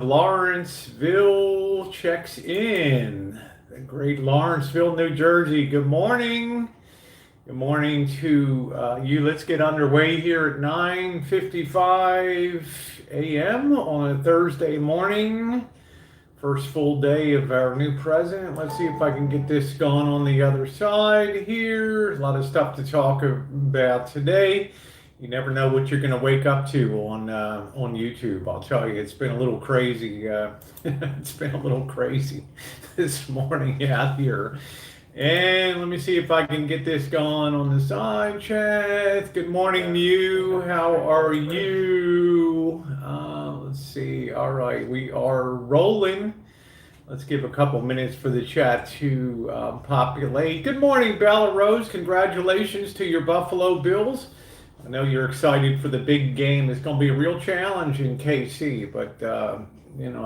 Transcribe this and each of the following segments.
Lawrenceville checks in. The great Lawrenceville, New Jersey. Good morning. Good morning to you. Let's get underway here at 9:55 a.m. on a Thursday morning. First full day of our new president. Let's see if I can get this going on the other side here. A lot of stuff to talk about today. You never know what you're going to wake up to on YouTube. I'll tell you, it's been a little crazy. It's been a little crazy this morning out here. And let me see if I can get this going on the side chat. Good morning to you. How are you? Let's see. All right, we are rolling. Let's give a couple minutes for the chat to populate. Good morning, Bella Rose. Congratulations to your Buffalo Bills. I know you're excited for the big game. It's going to be a real challenge in KC, but I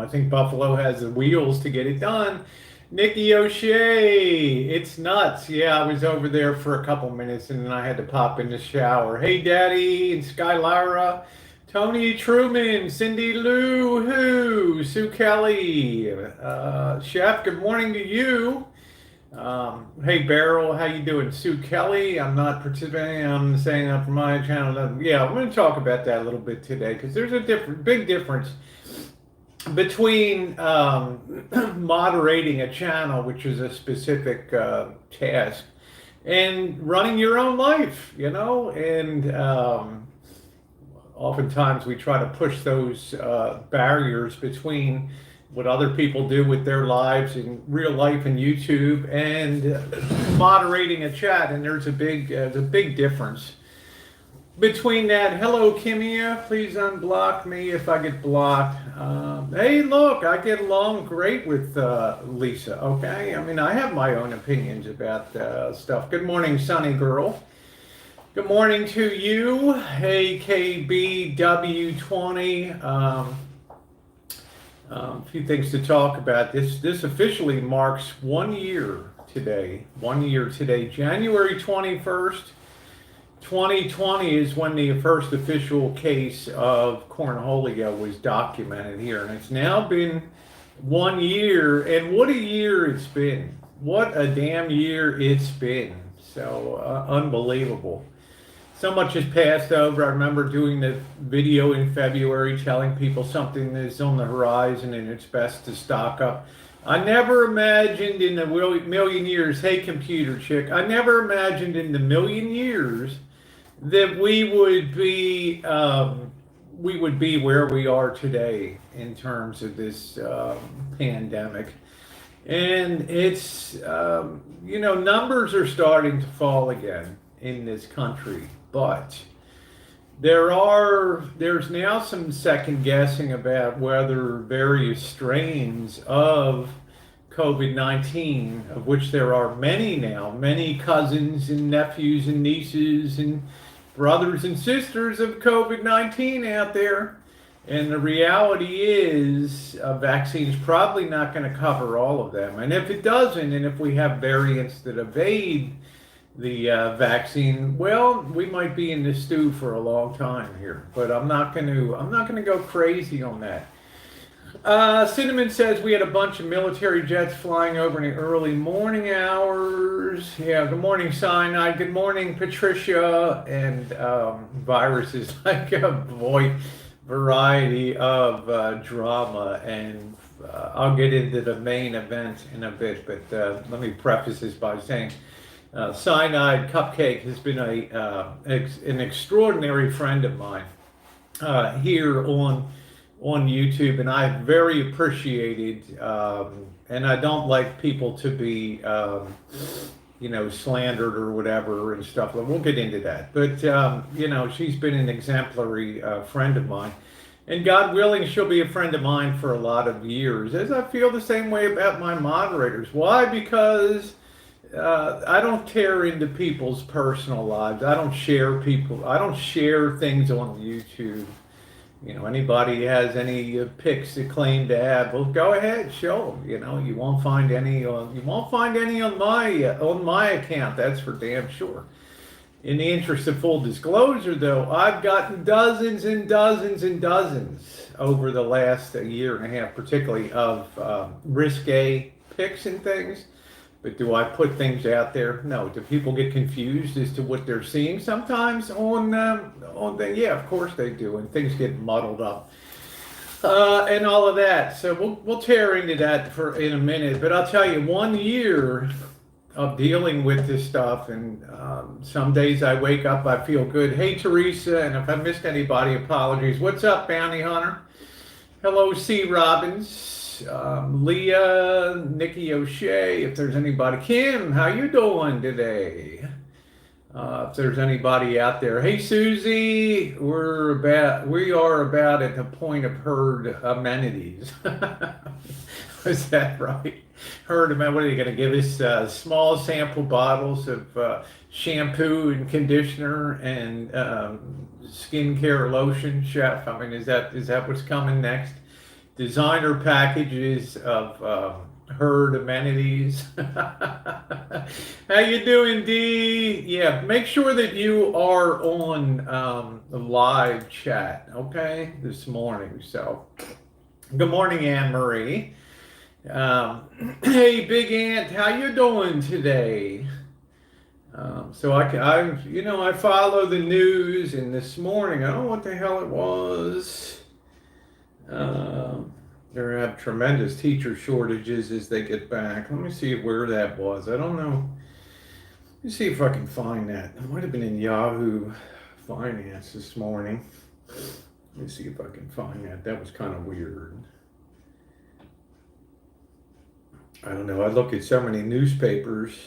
think Buffalo has the wheels to get it done. Nikki O'Shea, it's nuts. Yeah, I was over there for a couple minutes and then I had to pop in the shower. Hey, Daddy, and Skylara, Tony Truman, Cindy Lou, Who, Sue Kelly, Chef, good morning to you. Hey Beryl, how you doing? Sue Kelly, I'm not participating. I'm saying up for my channel. Yeah, we're going to talk about that a little bit today because there's a big difference between moderating a channel, which is a specific task, and running your own life. And oftentimes we try to push those barriers between what other people do with their lives in real life and YouTube and moderating a chat. And there's a big difference between that. Hello, Kimia. Please unblock me if I get blocked. Hey, look, I get along great with Lisa, okay? I mean, I have my own opinions about stuff. Good morning, Sunny Girl. Good morning to you. Hey, KBW20. A few things to talk about. This officially marks 1 year today. 1 year today. January 21st, 2020 is when the first official case of Cornholio was documented here. And it's now been 1 year. And what a year it's been. What a damn year it's been. So unbelievable. So much has passed over. I remember doing the video in February telling people something is on the horizon and it's best to stock up. I never imagined in the million years, hey computer chick, I never imagined in the million years that we would be where we are today in terms of this pandemic. And it's, numbers are starting to fall again in this country. But there's now some second guessing about whether various strains of COVID-19, of which there are many now, many cousins and nephews and nieces and brothers and sisters of COVID-19 out there. And the reality is a vaccine is probably not going to cover all of them. And if it doesn't, and if we have variants that evade the vaccine, well, we might be in the stew for a long time here, but I'm not going to go crazy on that. Cinnamon says we had a bunch of military jets flying over in the early morning hours. Yeah, good morning, Cyanide. Good morning, Patricia. And virus is like a variety of drama, and I'll get into the main event in a bit, but let me preface this by saying Cyanide Cupcake has been an extraordinary friend of mine here on YouTube, and I very appreciated, and I don't like people to be, slandered or whatever and stuff. We'll get into that. But, she's been an exemplary friend of mine. And God willing, she'll be a friend of mine for a lot of years, as I feel the same way about my moderators. Why? Because I don't tear into people's personal lives. I don't share things on YouTube. Anybody has any pics that claim to have, well, go ahead, show them. You won't find any on my account. That's for damn sure. In the interest of full disclosure, though, I've gotten dozens and dozens and dozens over the last year and a half, particularly of risque picks and things. But do I put things out there? No. Do people get confused as to what they're seeing sometimes on the? Yeah, of course they do, and things get muddled up and all of that. So we'll tear into that in a minute. But I'll tell you, 1 year of dealing with this stuff, and some days I wake up, I feel good. Hey, Teresa, and if I missed anybody, apologies. What's up, Bounty Hunter? Hello, C. Robbins. Leah, Nikki O'Shea, if there's anybody. Kim, how you doing today? If there's anybody out there. Hey, Susie, we are about at the point of herd amenities. Is that right? Herd amenities. What are you going to give us? Small sample bottles of shampoo and conditioner and skincare lotion, chef? I mean, is that what's coming next? Designer packages of herd amenities. How you doing, Dee? Yeah, make sure that you are on the live chat, okay, this morning. So, good morning, Anne Marie. Hey, Big Ant, how you doing today? So I follow the news, and this morning, I don't know what the hell it was. They have tremendous teacher shortages as they get back. Let me see where that was. I don't know. Let me see if I can find that. It might have been in Yahoo Finance this morning. Let me see if I can find that. That was kind of weird. I don't know. I look at so many newspapers.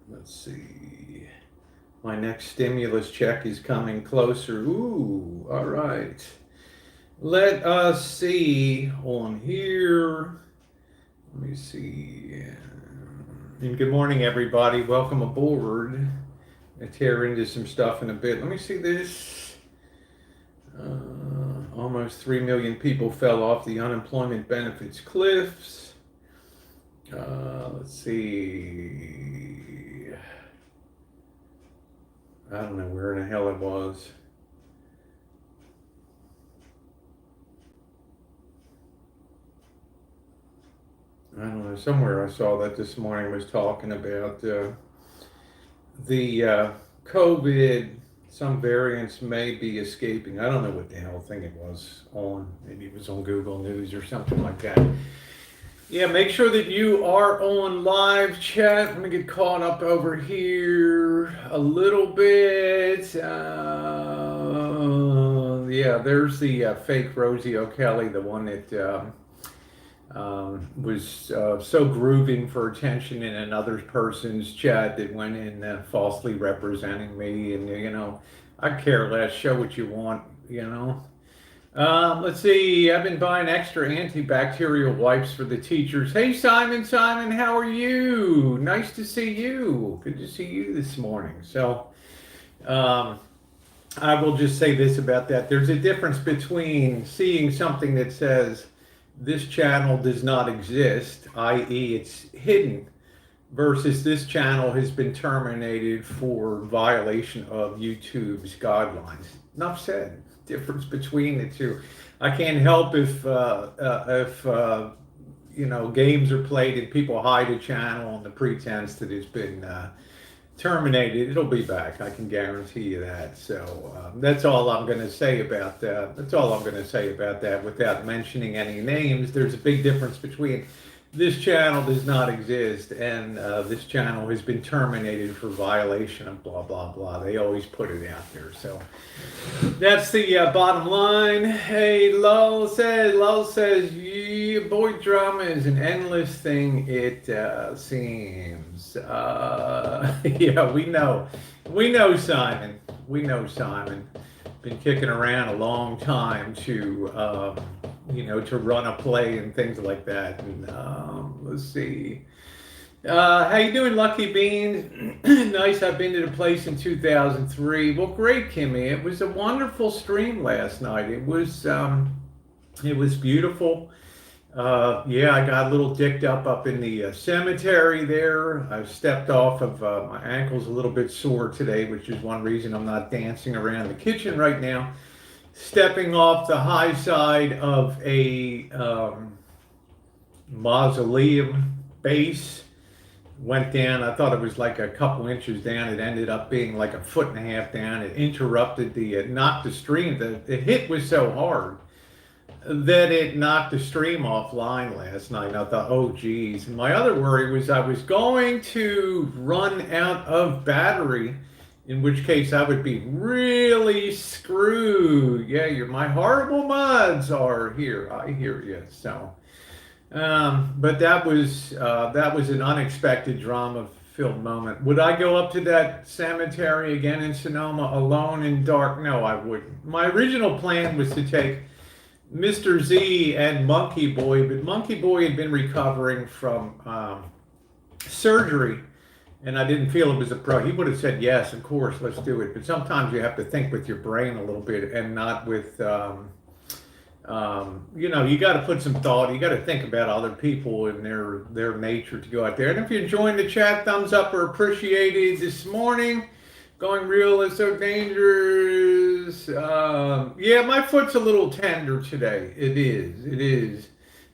Let's see. My next stimulus check is coming closer. Ooh, all right. Let us see on here. Let me see. And good morning, everybody. Welcome aboard. I'll tear into some stuff in a bit. Let me see this. Almost 3 million people fell off the unemployment benefits cliffs. Let's see. I don't know where in the hell it was. I don't know. Somewhere I saw that this morning was talking about the COVID. Some variants may be escaping. I don't know what the hell thing it was on. Maybe it was on Google News or something like that. Yeah, make sure that you are on live chat. Let me get caught up over here a little bit. Yeah, there's the fake Rosie O'Kelly, the one that was so grooving for attention in another person's chat that went in falsely representing me. And, I care less. Show what you want, Let's see. I've been buying extra antibacterial wipes for the teachers. Hey, Simon, how are you? Nice to see you. Good to see you this morning. So, I will just say this about that. There's a difference between seeing something that says this channel does not exist, i.e. it's hidden, versus this channel has been terminated for violation of YouTube's guidelines. Enough said. Difference between the two. I can't help if games are played and people hide a channel on the pretense that it's been terminated. It'll be back. I can guarantee you that. So that's all I'm going to say about that. That's all I'm going to say about that without mentioning any names. There's a big difference between this channel does not exist and this channel has been terminated for violation of blah, blah, blah. They always put it out there. So that's the bottom line. Hey, Lowell says, yeah, boy, drama is an endless thing, it seems. Yeah, we know, Simon. Been kicking around a long time to run a play and things like that. And let's see. How you doing, Lucky Beans? Nice. I've been to the place in 2003. Well, great, Kimmy. It was a wonderful stream last night. It was beautiful. Yeah, I got a little dicked up in the cemetery there. I stepped off of my ankle's a little bit sore today, which is one reason I'm not dancing around the kitchen right now. Stepping off the high side of a mausoleum base, went down. I thought it was like a couple inches down. It ended up being like a foot and a half down. It interrupted it knocked the stream. The hit was so hard that it knocked the stream offline last night. I thought, oh geez. And my other worry was I was going to run out of battery, in which case I would be really screwed. Yeah, my horrible muds are here. I hear you. So, but that was an unexpected drama-filled moment. Would I go up to that cemetery again in Sonoma alone in dark? No, I wouldn't. My original plan was to take Mr. Z and Monkey Boy, but Monkey Boy had been recovering from surgery, and I didn't feel it was a pro. He would have said yes, of course, let's do it. But sometimes you have to think with your brain a little bit and not with, you got to put some thought. You got to think about other people and their nature to go out there. And if you're enjoying the chat, thumbs up are appreciated this morning. Going real is so dangerous. Yeah, my foot's a little tender today. It is. It is.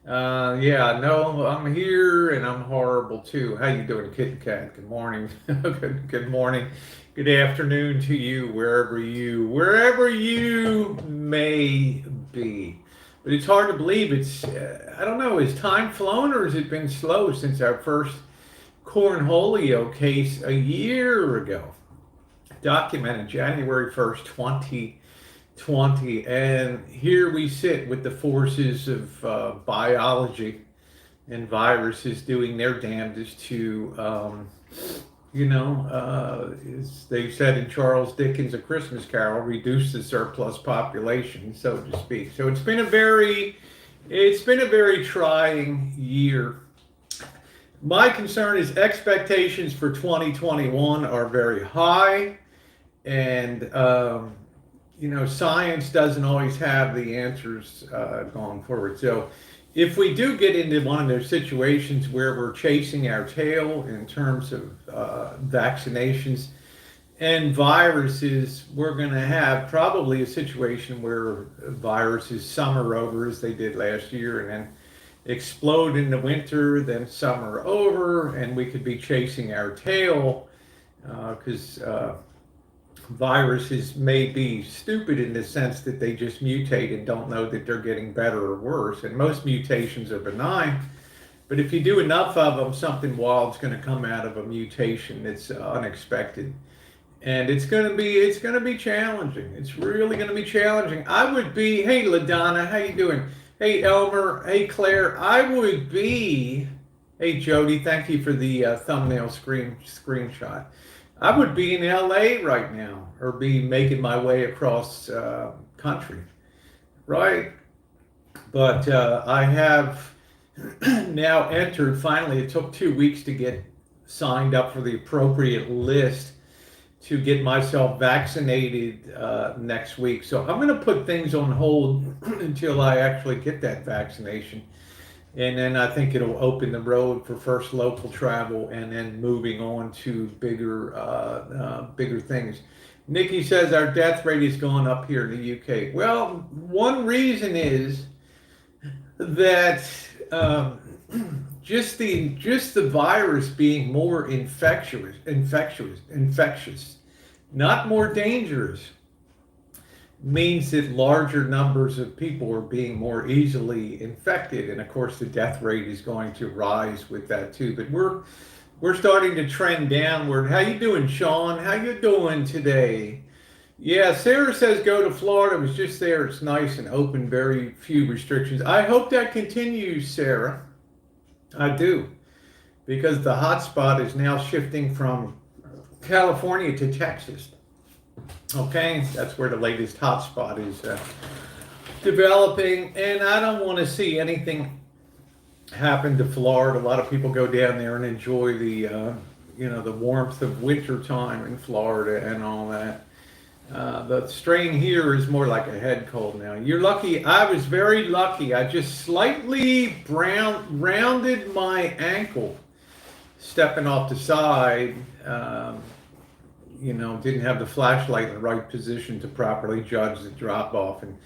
Yeah, no, I'm here and I'm horrible too. How you doing, Kit Kat? Good morning. Good morning. Good afternoon to you, wherever you may be. But it's hard to believe. It's I don't know. Has time flown or has it been slow since our first Cornholio case a year ago? Documented January 1st, 2020. And here we sit with the forces of biology and viruses doing their damnedest to, as they said in Charles Dickens' A Christmas Carol, reduce the surplus population, so to speak. So it's been a very trying year. My concern is expectations for 2021 are very high. And, science doesn't always have the answers going forward. So if we do get into one of those situations where we're chasing our tail in terms of vaccinations and viruses, we're going to have probably a situation where viruses summer over as they did last year and then explode in the winter, then summer over, and we could be chasing our tail because viruses may be stupid in the sense that they just mutate and don't know that they're getting better or worse. And most mutations are benign, but if you do enough of them, something wild's going to come out of a mutation that's unexpected. And it's going to be challenging. It's really going to be challenging. I would be, hey, LaDonna, how you doing? Hey, Elmer, hey, Claire, hey, Jody, thank you for the thumbnail screenshot. I would be in LA right now or be making my way across country, right? But I have now entered, finally, it took 2 weeks to get signed up for the appropriate list to get myself vaccinated next week. So I'm going to put things on hold until I actually get that vaccination. And then I think it'll open the road for first local travel and then moving on to bigger things. Nikki says our death rate is going up here in the UK. Well, one reason is that just the virus being more infectious, not more dangerous, means that larger numbers of people are being more easily infected, and of course the death rate is going to rise with that too. But we're starting to trend downward. How you doing, Sean? How you doing today? Yeah, Sarah says go to Florida. I was just there. It's nice and open, very few restrictions. I hope that continues, Sarah. I do, because the hotspot is now shifting from California to Texas. Okay, that's where the latest hotspot is developing, and I don't want to see anything happen to Florida. A lot of people go down there and enjoy the warmth of winter time in Florida and all that. The strain here is more like a head cold now. You're lucky. I was very lucky. I just slightly rounded my ankle stepping off the side. Didn't have the flashlight in the right position to properly judge the drop off. And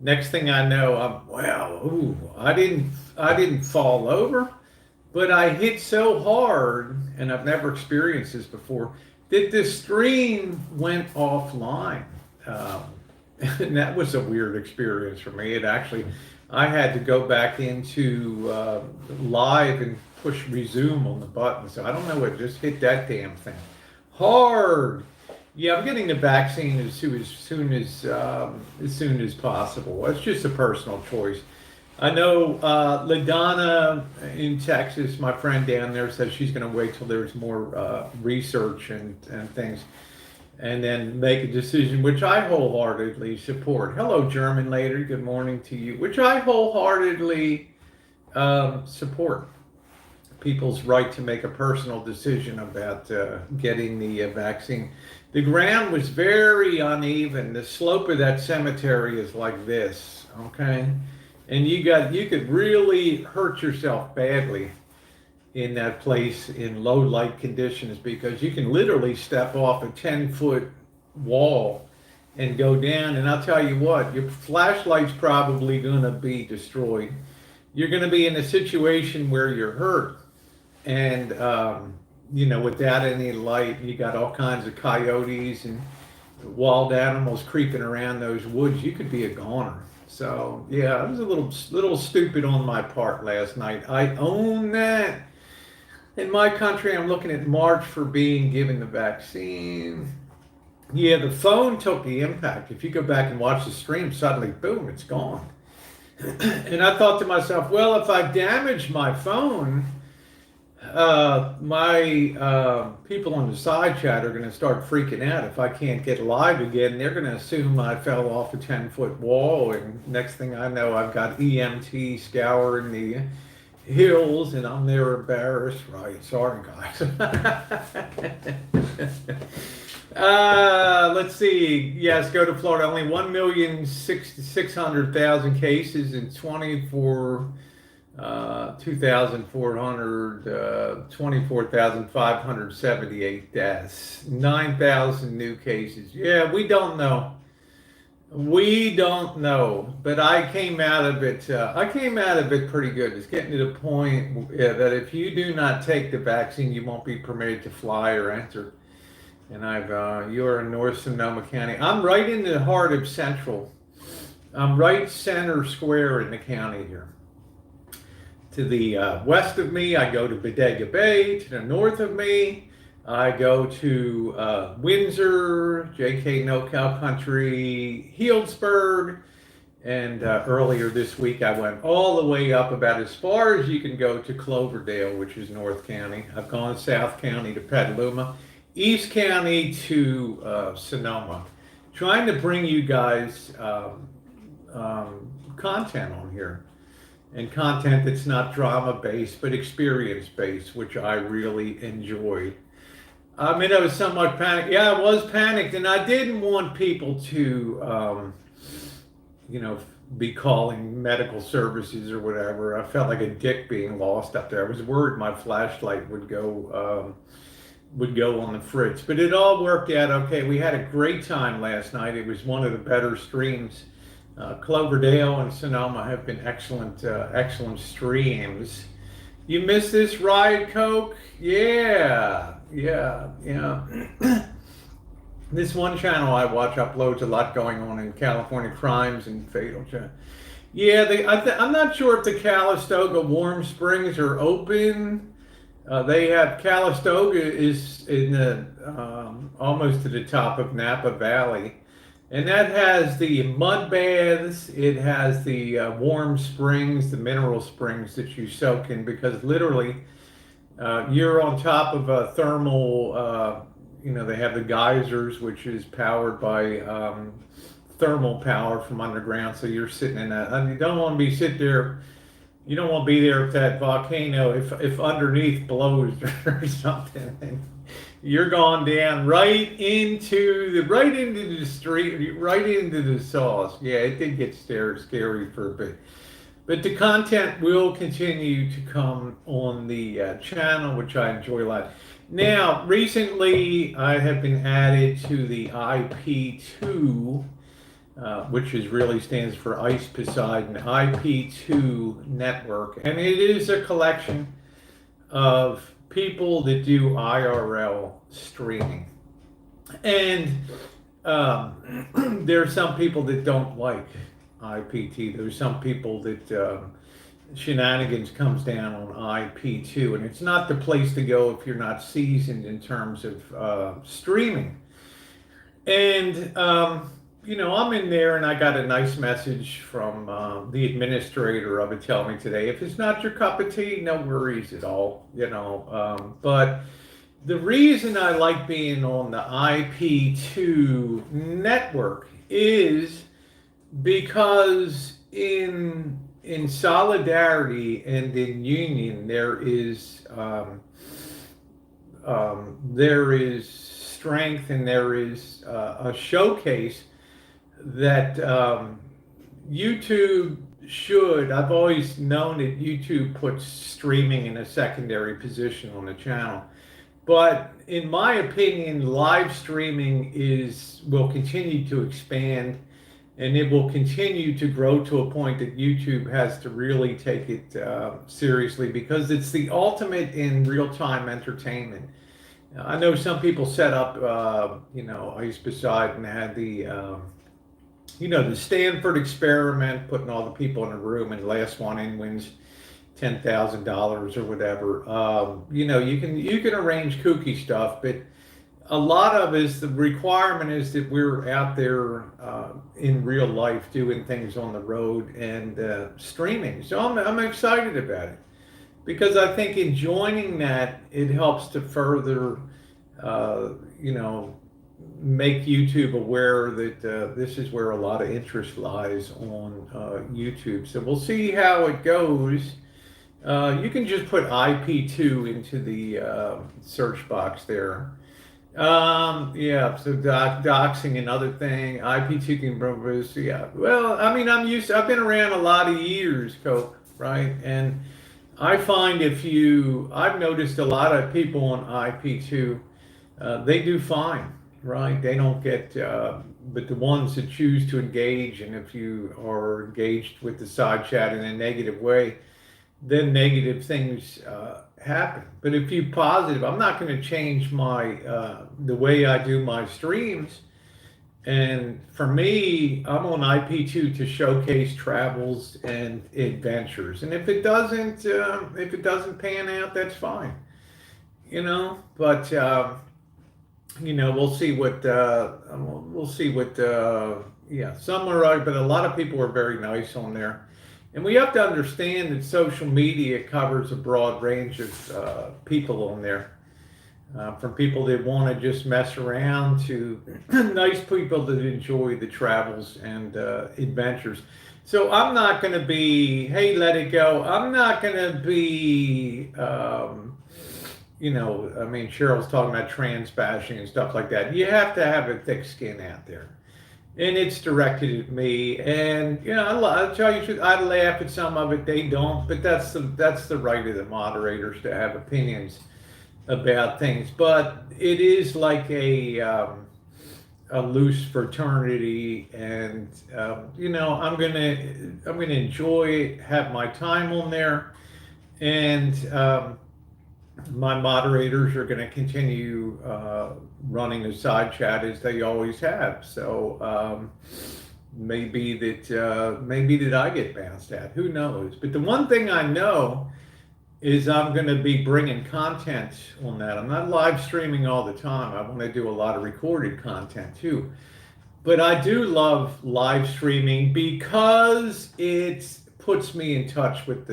next thing I know, I didn't fall over, but I hit so hard, and I've never experienced this before, that the stream went offline. Um, and that was a weird experience for me. I had to go back into live and push resume on the button. So I don't know what just hit that damn thing hard. Yeah, I'm getting the vaccine as soon as possible. It's just a personal choice. I know LaDonna in Texas, my friend down there, says she's going to wait till there's more research and things, and then make a decision, which I wholeheartedly support. Hello, German lady. Good morning to you. Which I wholeheartedly support. People's right to make a personal decision about getting the vaccine. The ground was very uneven. The slope of that cemetery is like this, okay? And you could really hurt yourself badly in that place in low light conditions, because you can literally step off a 10-foot wall and go down. And I'll tell you what, your flashlight's probably going to be destroyed. You're going to be in a situation where you're hurt. And, without any light, you got all kinds of coyotes and wild animals creeping around those woods. You could be a goner. So, yeah, it was a little stupid on my part last night. I own that. In my country, I'm looking at March for being given the vaccine. Yeah, the phone took the impact. If you go back and watch the stream, suddenly, boom, it's gone. And I thought to myself, well, if I damage my phone, my people on the side chat are going to start freaking out. If I can't get live again, they're going to assume I fell off a 10-foot wall, and next thing I know, I've got EMT scouring the hills, and I'm there embarrassed. Right? Sorry, guys. Let's see. Yes, go to Florida. Only 1,600,000 cases and 24,578 deaths, 9,000 new cases. Yeah, we don't know. We don't know, but I came out of it. I came out of it pretty good. It's getting to the point that if you do not take the vaccine, you won't be permitted to fly or enter. And you're in North Sonoma County. I'm right in the heart of Central. I'm right center square in the county here. To the west of me, I go to Bodega Bay. To the north of me, I go to Windsor, JK No-Cow Country, Healdsburg, and earlier this week I went all the way up about as far as you can go to Cloverdale, which is North County. I've gone South County to Petaluma, East County to Sonoma, trying to bring you guys content on here. And content that's not drama-based, but experience-based, which I really enjoyed. I mean, I was somewhat panicked. Yeah, I was panicked, and I didn't want people to, be calling medical services or whatever. I felt like a dick being lost up there. I was worried my flashlight would go on the fritz, but it all worked out okay. We had a great time last night. It was one of the better streams. Cloverdale and Sonoma have been excellent streams. You missed this ride, Coke? Yeah. This one channel I watch uploads a lot going on in California crimes and fatal. Yeah, I'm not sure if the Calistoga Warm Springs are open. They have Calistoga is in the almost to the top of Napa Valley. And that has the mud baths, it has the warm springs, the mineral springs that you soak in, because literally you're on top of a thermal, they have the geysers, which is powered by thermal power from underground. So you're sitting in that, and you don't want to be there if that volcano, if underneath blows or something. You're going down right into the street, right into the sauce. Yeah, it did get scary for a bit. But the content will continue to come on the channel, which I enjoy a lot. Now, recently I have been added to the IP2, which is really stands for Ice Poseidon IP2 network, and it is a collection of people that do IRL streaming. And there are some people that don't like IPT. There's some people that shenanigans comes down on IP2, and it's not the place to go if you're not seasoned in terms of streaming. And I'm in there, and I got a nice message from the administrator of it telling me today, if it's not your cup of tea, no worries at all, but the reason I like being on the IP2 network is because in solidarity and in union there is strength, and there is a showcase that YouTube should. I've always known that YouTube puts streaming in a secondary position on the channel. But in my opinion, live streaming will continue to expand, and it will continue to grow to a point that YouTube has to really take it seriously, because it's the ultimate in real-time entertainment. I know some people set up, Ice Beside and had the Stanford experiment, putting all the people in a room, and the last one in wins $10,000 or whatever. You can arrange kooky stuff, but a lot of the requirement is that we're out there in real life doing things on the road and streaming. So I'm excited about it, because I think in joining that, it helps to further, make YouTube aware that this is where a lot of interest lies on YouTube. So we'll see how it goes. You can just put IP2 into the search box there. Yeah, so doxing, another thing. IP2 can bring, yeah. Well, I mean, I've been around a lot of years, Coke, right? And I find I've noticed a lot of people on IP2, they do fine, right? They don't get, but the ones that choose to engage, and if you are engaged with the side chat in a negative way, then negative things happen. But if you positive, I'm not going to change the way I do my streams. And for me, I'm on IP2 to showcase travels and adventures. And if it doesn't pan out, that's fine. But we'll see what yeah, some are right, but a lot of people are very nice on there. And we have to understand that social media covers a broad range of people on there. From people that want to just mess around to nice people that enjoy the travels and adventures. So I'm not going to be, hey, let it go. I'm not going to be, Cheryl's talking about trans bashing and stuff like that. You have to have a thick skin out there. And it's directed at me. And, I'll tell you the truth, I laugh at some of it. They don't. But that's the right of the moderators to have opinions about things. But it is like a loose fraternity, and I'm gonna enjoy it, have my time on there, and my moderators are going to continue running a side chat as they always have. So maybe that I get bounced at. Who knows? But the one thing I know is I'm going to be bringing content on that. I'm not live streaming all the time. I want to do a lot of recorded content too. But I do love live streaming because it puts me in touch with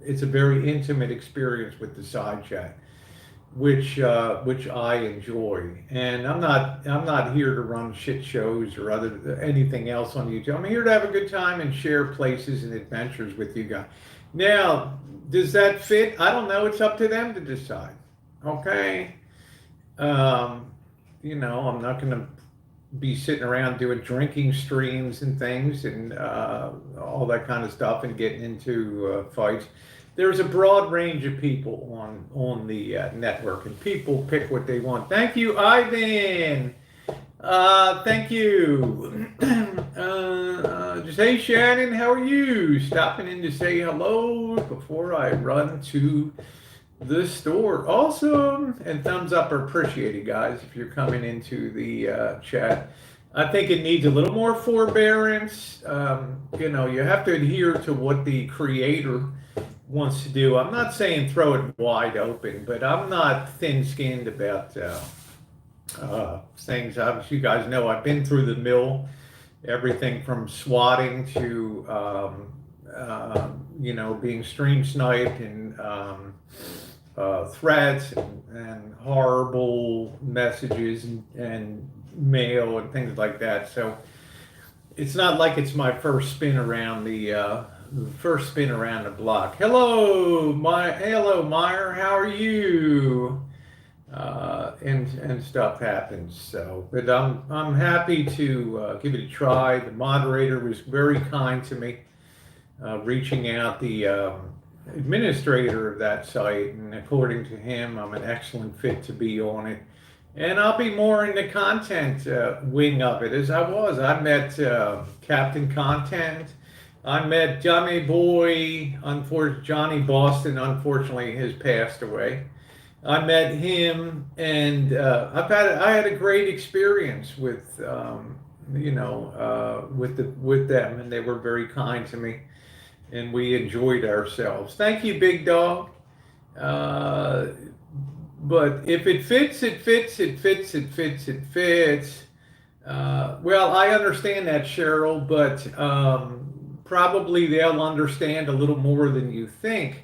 it's a very intimate experience with the side chat, which I enjoy. And I'm not here to run shit shows or anything else on YouTube. I'm here to have a good time and share places and adventures with you guys. Now, does that fit? I don't know. It's up to them to decide. Okay. Um, I'm not going to be sitting around doing drinking streams and things and all that kind of stuff and getting into fights. There's a broad range of people on the network, and people pick what they want. Thank you, Ivan. Thank you. Just hey, Shannon, how are you? Stopping in to say hello before I run to the store. Awesome. And thumbs up are appreciated, guys, if you're coming into the chat. I think it needs a little more forbearance. You have to adhere to what the creator wants to do. I'm not saying throw it wide open, but I'm not thin-skinned about things. You guys know I've been through the mill, everything from swatting to being stream sniped and threats and horrible messages and mail and things like that. So it's not like it's my first spin around the block. Hello, Meyer. How are you? And stuff happens. So, but I'm happy to give it a try. The moderator was very kind to me, reaching out. The administrator of that site, and according to him, I'm an excellent fit to be on it. And I'll be more in the content wing of it as I was. I met Captain Content. I met Johnny Boy. Johnny Boston, unfortunately, has passed away. I met him, and I had a great experience with with them, and they were very kind to me, and we enjoyed ourselves. Thank you, Big Dog. But if it fits, it fits. It fits. It fits. It fits. Well, I understand that, Cheryl, but probably they'll understand a little more than you think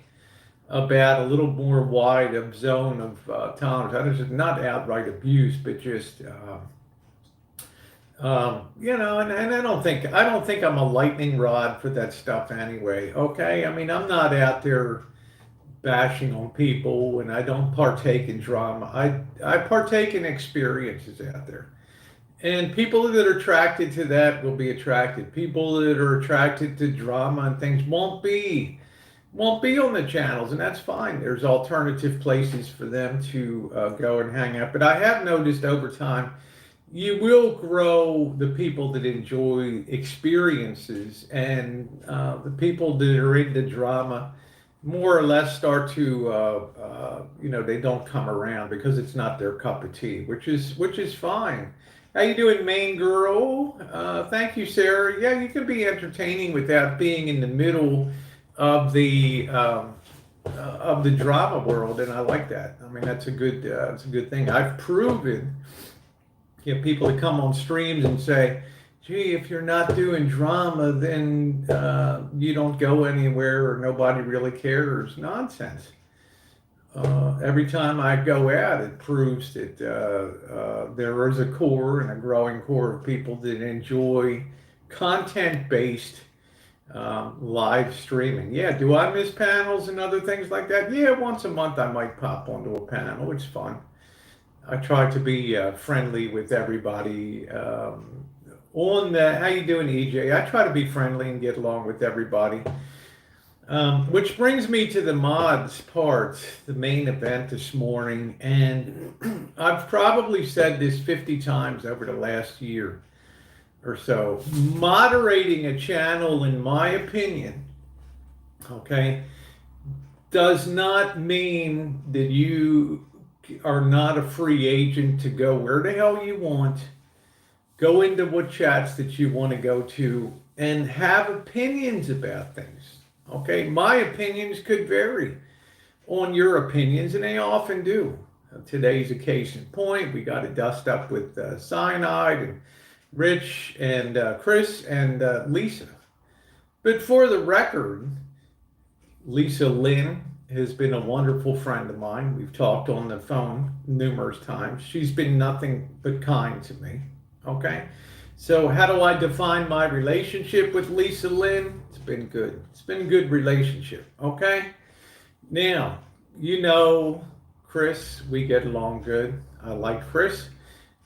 about a little more wide of zone of tolerance. That is not outright abuse, but just and I don't think I'm a lightning rod for that stuff anyway. Okay, I mean I'm not out there bashing on people, and I don't partake in drama. I partake in experiences out there. And people that are attracted to that will be attracted. People that are attracted to drama and things won't be on the channels, and that's fine. There's alternative places for them to go and hang out. But I have noticed over time, you will grow the people that enjoy experiences, and the people that are into drama more or less start to, they don't come around because it's not their cup of tea, which is fine. How you doing, main girl? Thank you, Sarah. Yeah, you can be entertaining without being in the middle of the drama world, and I like that. I mean, that's a good thing. I've proven, people that come on streams and say, "Gee, if you're not doing drama, then you don't go anywhere, or nobody really cares." Nonsense. Every time I go out, it proves that there is a core and a growing core of people that enjoy content-based live streaming. Yeah, do I miss panels and other things like that? Yeah, once a month I might pop onto a panel. It's fun. I try to be friendly with everybody. How you doing, EJ? I try to be friendly and get along with everybody. Which brings me to the mods part, the main event this morning. And I've probably said this 50 times over the last year or so. Moderating a channel, in my opinion, okay, does not mean that you are not a free agent to go where the hell you want, go into what chats that you want to go to, and have opinions about things. Okay, my opinions could vary on your opinions, and they often do. Today's a case in point. We got to dust up with Cyanide and Rich and Chris and Lisa. But for the record, Lisa Lynn has been a wonderful friend of mine. We've talked on the phone numerous times. She's been nothing but kind to me. Okay, so how do I define my relationship with Lisa Lynn? It's been good. It's been a good relationship. Okay, now Chris, we get along good. I like Chris.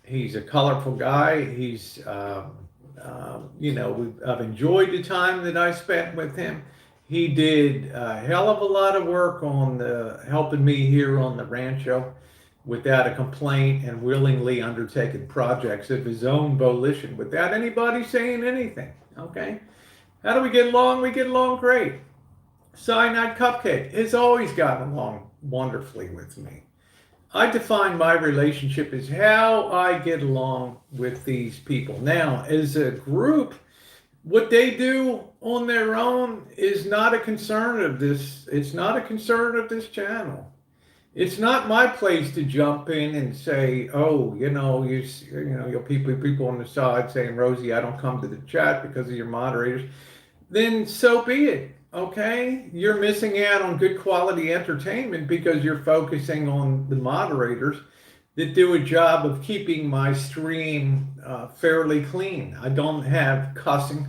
He's a colorful guy. I've enjoyed the time that I spent with him. He did a hell of a lot of work on helping me here on the Rancho without a complaint and willingly undertaking projects of his own volition without anybody saying anything. Okay? How do we get along? We get along great. Cyanide Cupcake has always gotten along wonderfully with me. I define my relationship as how I get along with these people. Now, as a group, what they do on their own is not a concern of this. It's not a concern of this channel. It's not my place to jump in and say, oh, you'll people on the side saying, Rosie, I don't come to the chat because of your moderators. Then so be it. Okay, you're missing out on good quality entertainment because you're focusing on the moderators that do a job of keeping my stream fairly clean. I don't have cussing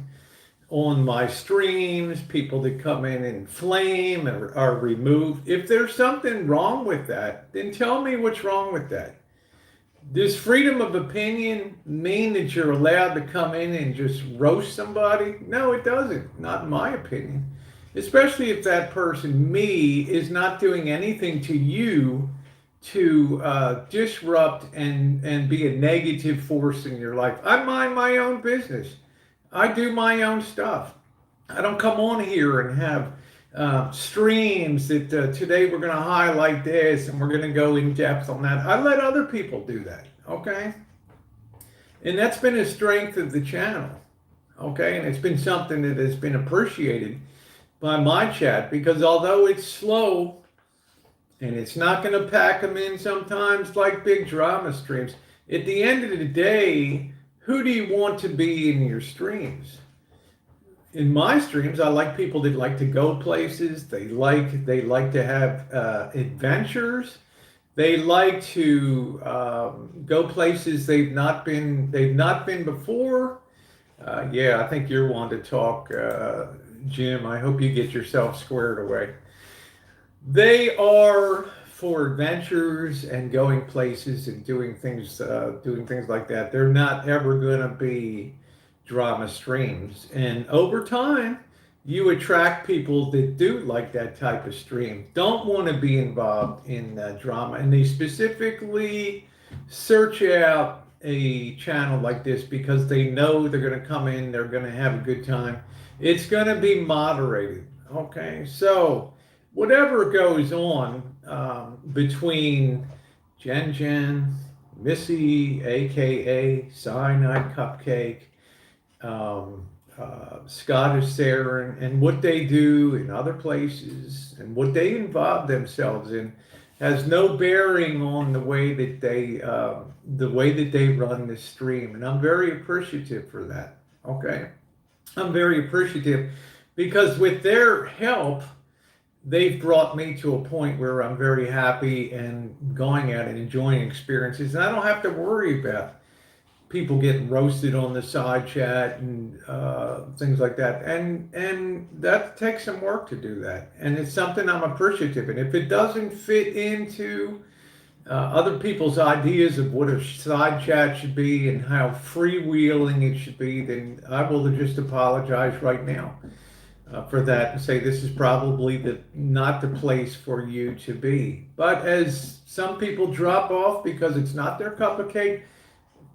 on my streams, people that come in and flame or are removed. If there's something wrong with that, then tell me what's wrong with that. Does freedom of opinion mean that you're allowed to come in and just roast somebody? No, it doesn't. Not in my opinion. Especially if that person, me, is not doing anything to you to disrupt and be a negative force in your life. I mind my own business. I do my own stuff. I don't come on here and have streams that today we're going to highlight this and we're going to go in depth on that. I let other people do that, okay? And that's been a strength of the channel, okay? And it's been something that has been appreciated by my chat, because although it's slow and it's not going to pack them in sometimes like big drama streams, at the end of the day, who do you want to be in your streams? In my streams, I like people that like to go places. They like to have adventures. They like to go places they've not been before. Yeah, I think you're one to talk, Jim. I hope you get yourself squared away. They are for adventures and going places and doing things like that. They're not ever going to be drama streams. And over time, you attract people that do like that type of stream, don't want to be involved in drama, and they specifically search out a channel like this because they know they're going to come in, they're going to have a good time. It's going to be moderated. Okay, so whatever goes on between Jen, Missy, aka Cyanide Cupcake, Scottish Sarah, and what they do in other places and what they involve themselves in has no bearing on the way that they run this stream, and I'm very appreciative for that. Okay, I'm very appreciative because with their help, they've brought me to a point where I'm very happy and going out and enjoying experiences, and I don't have to worry about people getting roasted on the side chat and things like that. And that takes some work to do that. And it's something I'm appreciative. And if it doesn't fit into other people's ideas of what a side chat should be and how freewheeling it should be, then I will just apologize right now for that and say this is probably not the place for you to be. But as some people drop off because it's not their cup of cake,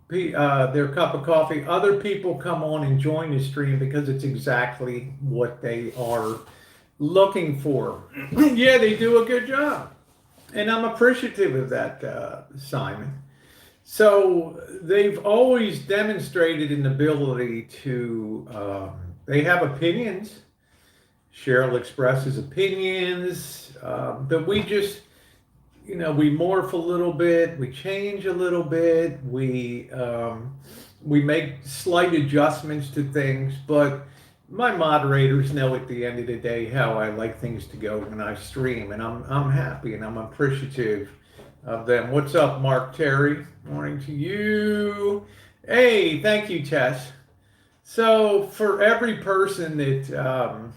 their cup of coffee, other people come on and join the stream because it's exactly what they are looking for. Yeah, they do a good job, and I'm appreciative of that, Simon. So they've always demonstrated an ability to they have opinions. Cheryl expresses opinions, but we just we morph a little bit, we change a little bit, we make slight adjustments to things, but my moderators know at the end of the day how I like things to go when I stream, and I'm happy and I'm appreciative of them. What's up, Mark Terry? Morning to you. Hey, thank you, Tess. So for every person that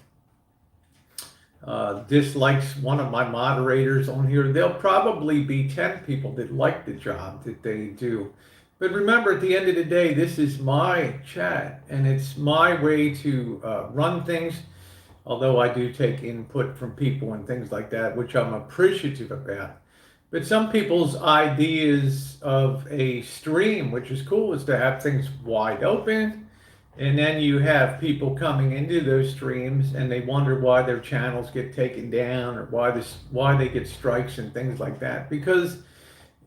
dislikes one of my moderators on here, there'll probably be 10 people that like the job that they do. But remember, at the end of the day, this is my chat and it's my way to run things. Although I do take input from people and things like that, which I'm appreciative about. But some people's ideas of a stream, which is cool, is to have things wide open. And then you have people coming into those streams and they wonder why their channels get taken down or why they get strikes and things like that. Because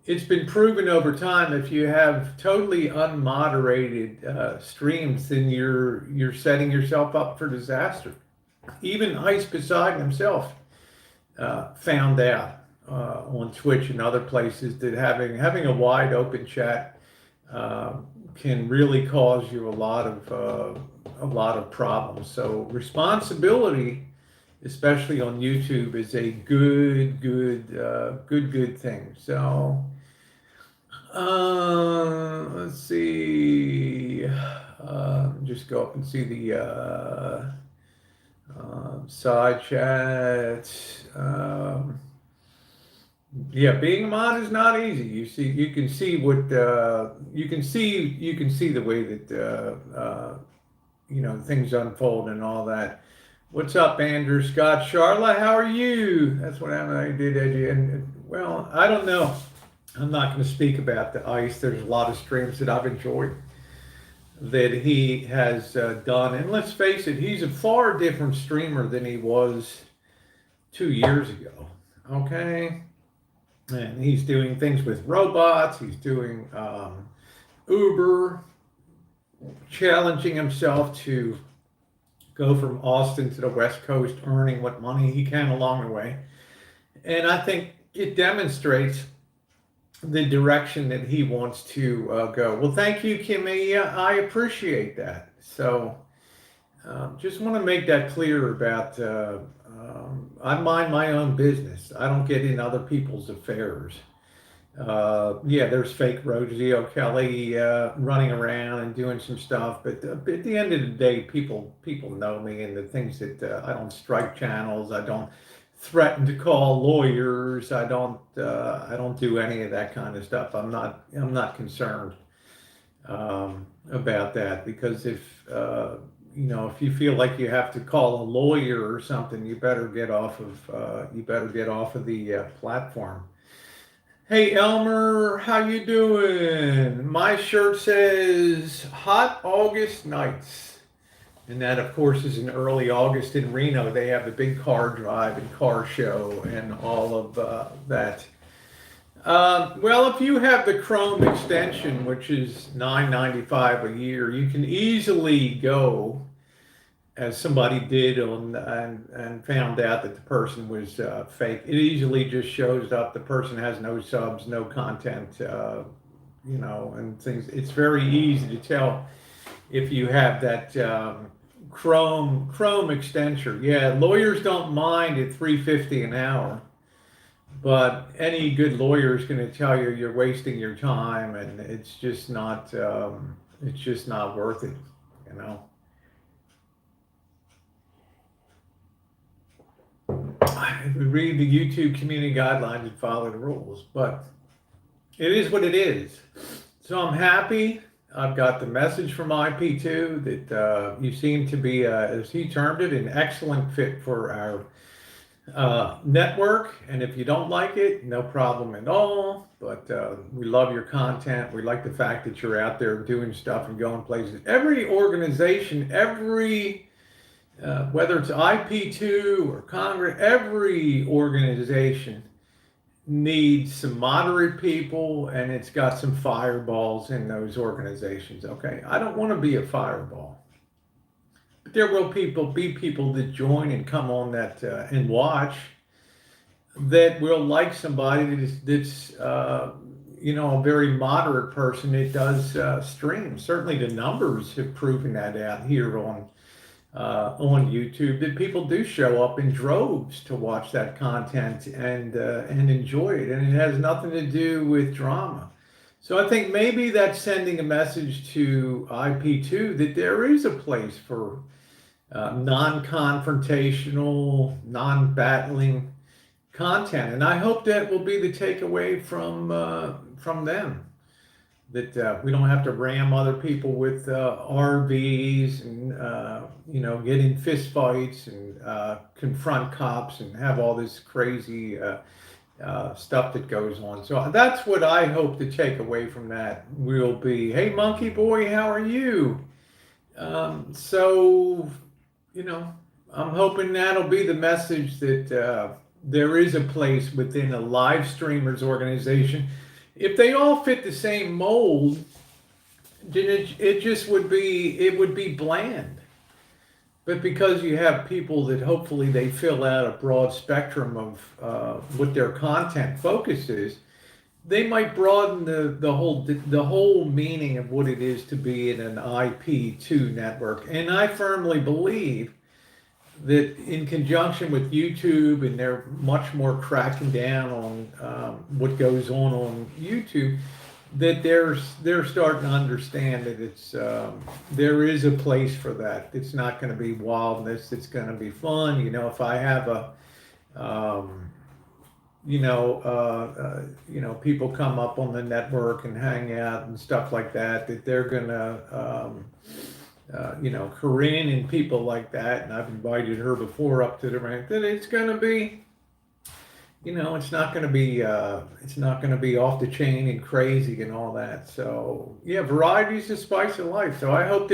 it's been proven over time, if you have totally unmoderated streams, then you're setting yourself up for disaster. Even Ice Poseidon himself found out on Twitch and other places that having a wide open chat can really cause you a lot of problems. So responsibility, especially on YouTube, is a good thing. So let's see. Just go up and see the side chat. Yeah, being a mod is not easy. You can see what you can see the way that things unfold and all that. What's up, Andrew Scott? Charlotte, how are you? That's what I did, Eddie. And well, I don't know. I'm not going to speak about the ice. There's a lot of streams that I've enjoyed that he has done. And let's face it, he's a far different streamer than he was 2 years ago. Okay? And he's doing things with robots. He's doing Uber, challenging himself to go from Austin to the West Coast, earning what money he can along the way. And I think it demonstrates the direction that he wants to go. Well, thank you, Kimmy. I appreciate that. So just want to make that clear about I mind my own business. I don't get in other people's affairs. Yeah, there's fake Rosie O'Kelly running around and doing some stuff, but at the end of the day, people know me and the things that I don't strike channels. I don't threaten to call lawyers. I don't do any of that kind of stuff. I'm not concerned about that, because if if you feel like you have to call a lawyer or something, you better get off of the platform. Hey Elmer, how you doing? My shirt says hot August nights. And that, of course, is in early August in Reno. They have the big car drive and car show and all of that. Well, if you have the Chrome extension, which is $9.95 a year, you can easily go, as somebody did and found out that the person was fake. It easily just shows up. The person has no subs, no content, and things. It's very easy to tell if you have that Chrome extension. Yeah, lawyers don't mind at $3.50 an hour, but any good lawyer is going to tell you you're wasting your time, and it's just not worth it, We read the YouTube community guidelines and follow the rules, but it is what it is. So I'm happy. I've got the message from IP2 that you seem to be, as he termed it, an excellent fit for our network. And if you don't like it, no problem at all. But we love your content. We like the fact that you're out there doing stuff and going places. Every organization, whether it's IP2 or Congress, every organization needs some moderate people, and it's got some fireballs in those organizations. Okay, I don't want to be a fireball, but there will be people that join and come on that and watch that will like somebody that's a very moderate person that does stream. Certainly, the numbers have proven that out here on YouTube, that people do show up in droves to watch that content and enjoy it, and it has nothing to do with drama. So I think maybe that's sending a message to IP2 that there is a place for non-confrontational, non-battling content, and I hope that will be the takeaway from them. That we don't have to ram other people with RVs and get in fist fights and confront cops and have all this crazy stuff that goes on. So that's what I hope to take away from that will be, hey, monkey boy, how are you? So, I'm hoping that'll be the message that there is a place within a live streamers organization. If they all fit the same mold, then it just would be bland. But because you have people that hopefully they fill out a broad spectrum of what their content focus is, they might broaden the whole meaning of what it is to be in an IP2 network. And I firmly believe that in conjunction with YouTube, and they're much more cracking down on what goes on YouTube, that they're starting to understand that it's there is a place for that. It's not going to be wildness. It's going to be fun. If I have a people come up on the network and hang out and stuff like that, that they're gonna Corinne and people like that, and I've invited her before up to the rank, that it's gonna be, it's not gonna be off the chain and crazy and all that. So yeah, variety is the spice of life. So I hope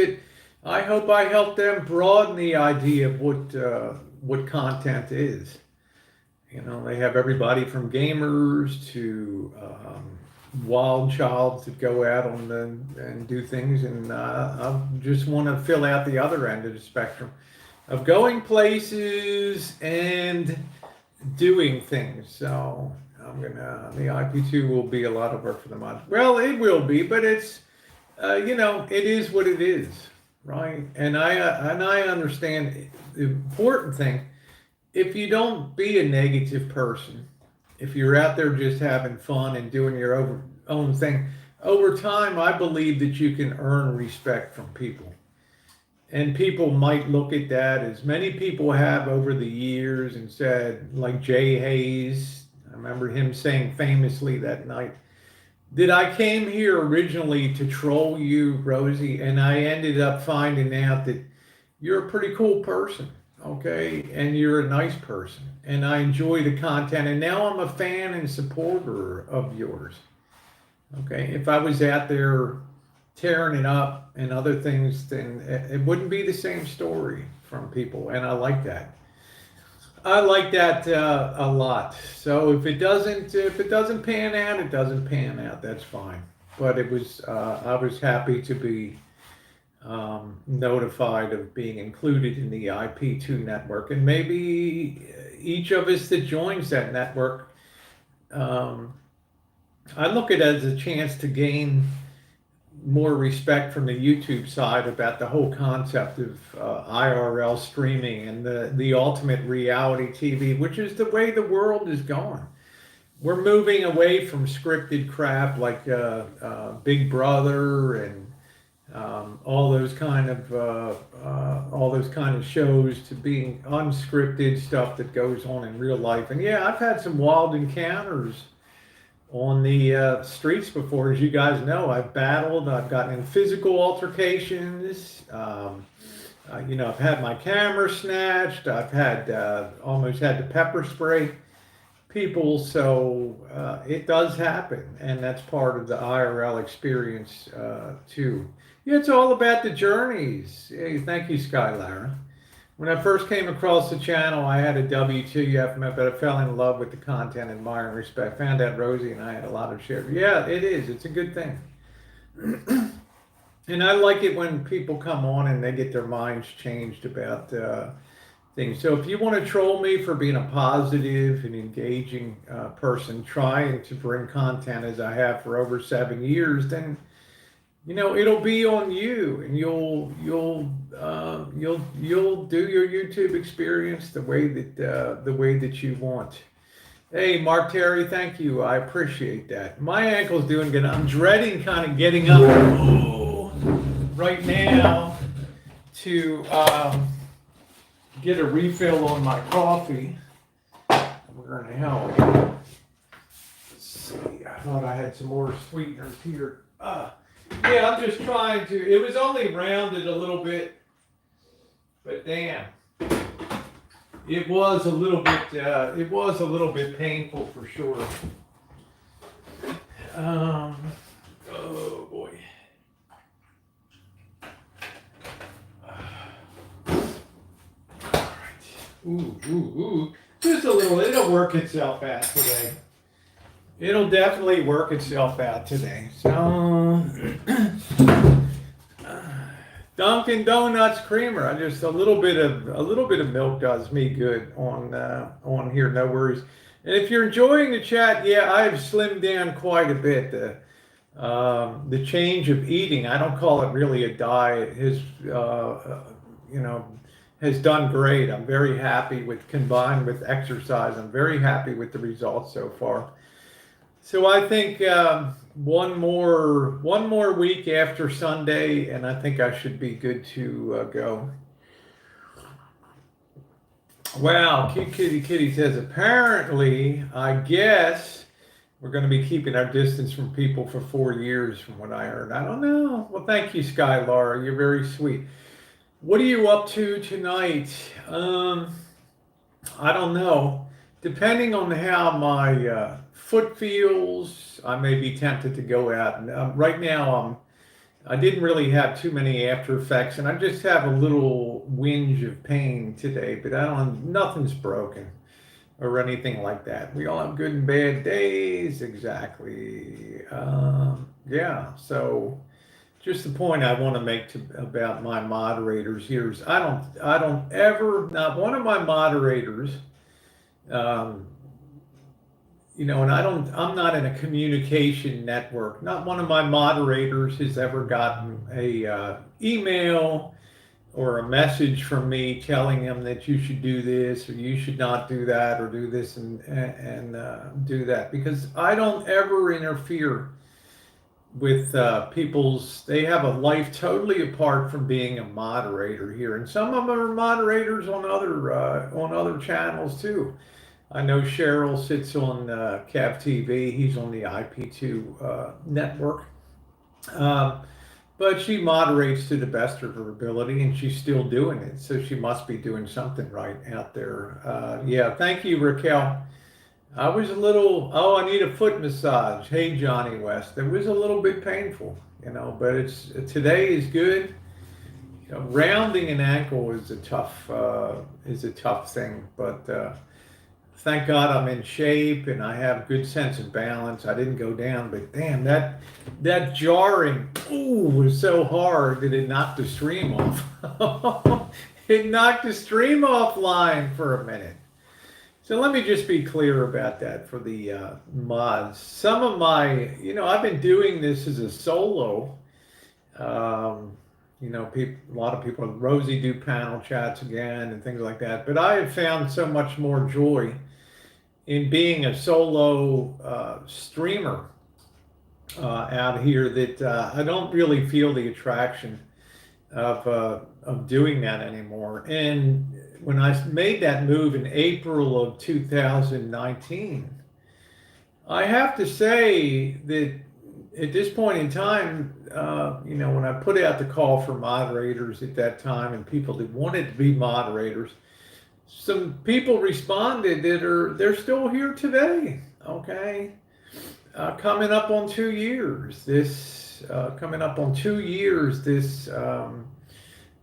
I help them broaden the idea of what content is. They have everybody from gamers to wild childs that go out and do things, and I just want to fill out the other end of the spectrum of going places and doing things. So the IP2 will be a lot of work for the mod. Well, it will be, but it's it is what it is, right? And I understand the important thing. If you don't be a negative person, if you're out there just having fun and doing your own thing, over time, I believe that you can earn respect from people. And people might look at that, as many people have over the years, and said, like Jay Hayes, I remember him saying famously that night, that I came here originally to troll you, Rosie, and I ended up finding out that you're a pretty cool person. Okay, and you're a nice person, and I enjoy the content, and now I'm a fan and supporter of yours. Okay, if I was out there tearing it up and other things, then it wouldn't be the same story from people, and I like that. I like that a lot. So if it doesn't pan out, it doesn't pan out. That's fine. But I was happy to be notified of being included in the IP2 network, and maybe each of us that joins that network, I look at it as a chance to gain more respect from the YouTube side about the whole concept of IRL streaming and the ultimate reality TV, which is the way the world is going. We're moving away from scripted crap like Big Brother and all those kind of shows, to being unscripted stuff that goes on in real life. And yeah, I've had some wild encounters on the streets before. As you guys know, I've battled, I've gotten in physical altercations, I've had my camera snatched, I've had almost had to pepper spray people. So it does happen, and that's part of the IRL experience too. Yeah, it's all about the journeys. Hey, thank you, Skylara. When I first came across the channel, I had a W2F, but I fell in love with the content, admire, and respect. Found out Rosie and I had a lot of shared. Yeah, it is. It's a good thing. And I like it when people come on and they get their minds changed about things. So if you want to troll me for being a positive and engaging person, trying to bring content as I have for over 7 years, then it'll be on you, and you'll do your YouTube experience the way that you want. Hey, Mark Terry, thank you. I appreciate that. My ankle's doing good. I'm dreading kind of getting up right now to get a refill on my coffee. Where in the hell? Let's see. I thought I had some more sweeteners here. Yeah, I'm just trying to. It was only rounded a little bit, but damn, it was a little bit. It was a little bit painful for sure. Oh boy. All right. Ooh. Just a little. It'll work itself out today. It'll definitely work itself out today. So, Dunkin' Donuts creamer. I just a little bit of milk does me good on here. No worries. And if you're enjoying the chat, yeah, I've slimmed down quite a bit. The change of eating, I don't call it really a diet, has done great. I'm very happy with, combined with exercise, I'm very happy with the results so far. So I think one more week after Sunday, and I think I should be good to go. Wow, Kitty says, apparently, I guess we're going to be keeping our distance from people for 4 years from what I heard. I don't know. Well, thank you, Sky Laura. You're very sweet. What are you up to tonight? I don't know. Depending on how my foot feels, I may be tempted to go out. And right now, I didn't really have too many after effects, and I just have a little whinge of pain today, but nothing's broken or anything like that. We all have good and bad days, exactly. Yeah, so just the point I want to make about my moderators here is I don't ever, not one of my moderators, and I'm not in a communication network. Not one of my moderators has ever gotten a email or a message from me telling him that you should do this or you should not do that or do this and do that, because I don't ever interfere with they have a life totally apart from being a moderator here, and some of them are moderators on other channels too. I know Cheryl sits on Cav TV. He's on the IP2 network. But she moderates to the best of her ability, and she's still doing it. So she must be doing something right out there. Yeah, thank you, Raquel. I was a little, I need a foot massage. Hey, Johnny West. It was a little bit painful, but today is good. Rounding an ankle is a tough thing, but thank God I'm in shape and I have good sense of balance. I didn't go down, but damn, that jarring, was so hard that it knocked the stream off. It knocked the stream offline for a minute. So let me just be clear about that for the mods. Some of my, I've been doing this as a solo. A lot of people, Rosie do panel chats again and things like that. But I have found so much more joy in being a solo streamer out here that I don't really feel the attraction of doing that anymore. And when I made that move in April of 2019, I have to say that at this point in time, when I put out the call for moderators at that time and people that wanted to be moderators, some people responded they're still here today. Okay, coming up on 2 years.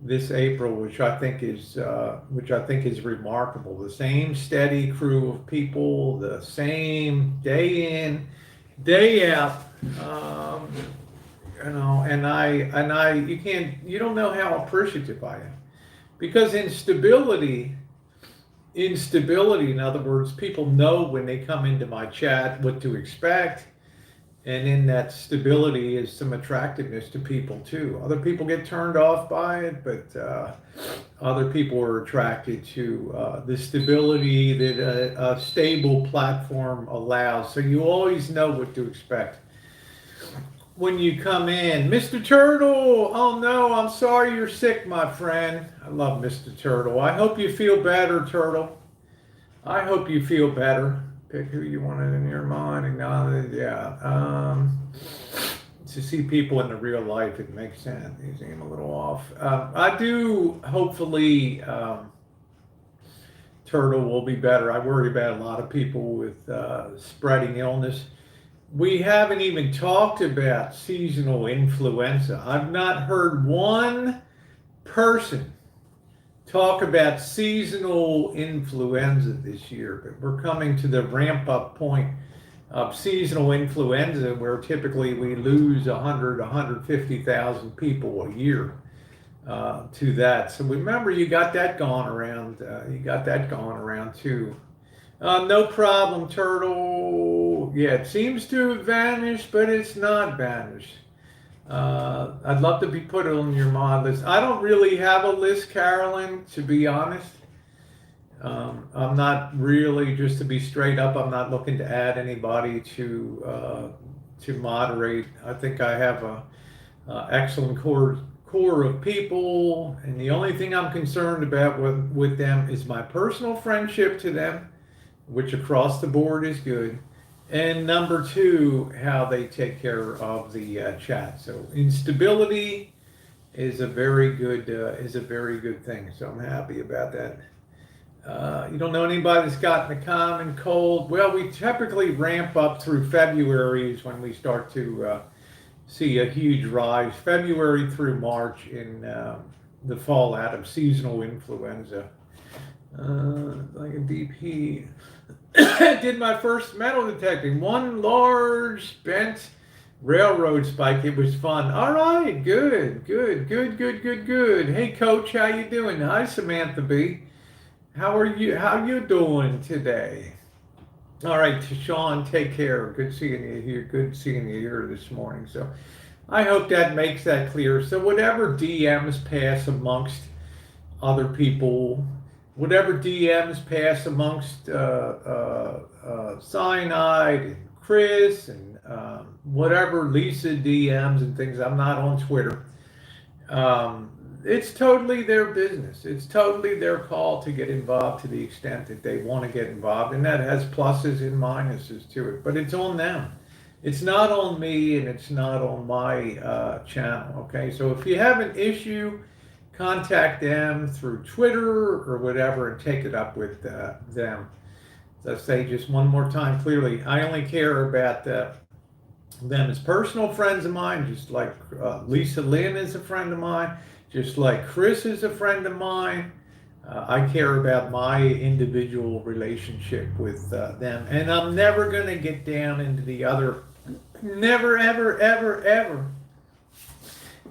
This April, which I think is remarkable. The same steady crew of people, the same day in, day out. You don't know how appreciative I am, because instability, in other words, people know when they come into my chat what to expect. And in that stability is some attractiveness to people too. Other people get turned off by it, but other people are attracted to the stability that a stable platform allows. So you always know what to expect. when you come in. Mr. Turtle, oh no, I'm sorry you're sick, my friend. I love Mr. Turtle. I hope you feel better, Turtle. I hope you feel better. Pick who you wanted in your mind. Acknowledge, yeah. To see people in the real life, it makes sense. You seem a little off. I do, hopefully, Turtle will be better. I worry about a lot of people with spreading illness. We haven't even talked about seasonal influenza. I've not heard one person talk about seasonal influenza this year, but we're coming to the ramp up point of seasonal influenza where typically we lose 100, 150,000 people a year to that. So remember, you got that going around. You got that going around too. No problem, Turtle. Yeah, it seems to have vanished, but it's not vanished. I'd love to be put on your mod list. I don't really have a list, Carolyn, to be honest. I'm not really, just to be straight up, I'm not looking to add anybody to moderate. I think I have a excellent core of people, and the only thing I'm concerned about with them is my personal friendship to them, which across the board is good. And number two, how they take care of the chat. So instability is a very good thing. So I'm happy about that. You don't know anybody that's gotten a common cold? Well, we typically ramp up through February is when we start to see a huge rise. February through March in the fallout of seasonal influenza. Like a deep heat. Did my first metal detecting. One large bent railroad spike. It was fun. All right, good. Hey, Coach, how you doing? Hi, Samantha B. How are you? How you doing today? All right, Sean, take care. Good seeing you here. Good seeing you here this morning. So, I hope that makes that clear. So, whatever DMs pass amongst other people. Whatever DMs pass amongst Cyanide and Chris and whatever Lisa DMs and things, I'm not on Twitter. It's totally their business. It's totally their call to get involved to the extent that they want to get involved. And that has pluses and minuses to it. But it's on them. It's not on me and it's not on my channel. Okay, so if you have an issue, contact them through Twitter or whatever and take it up with them. Let's say just one more time clearly, I only care about them as personal friends of mine, just like Lisa Lynn is a friend of mine, just like Chris is a friend of mine. I care about my individual relationship with them. And I'm never going to get down into the other, never, ever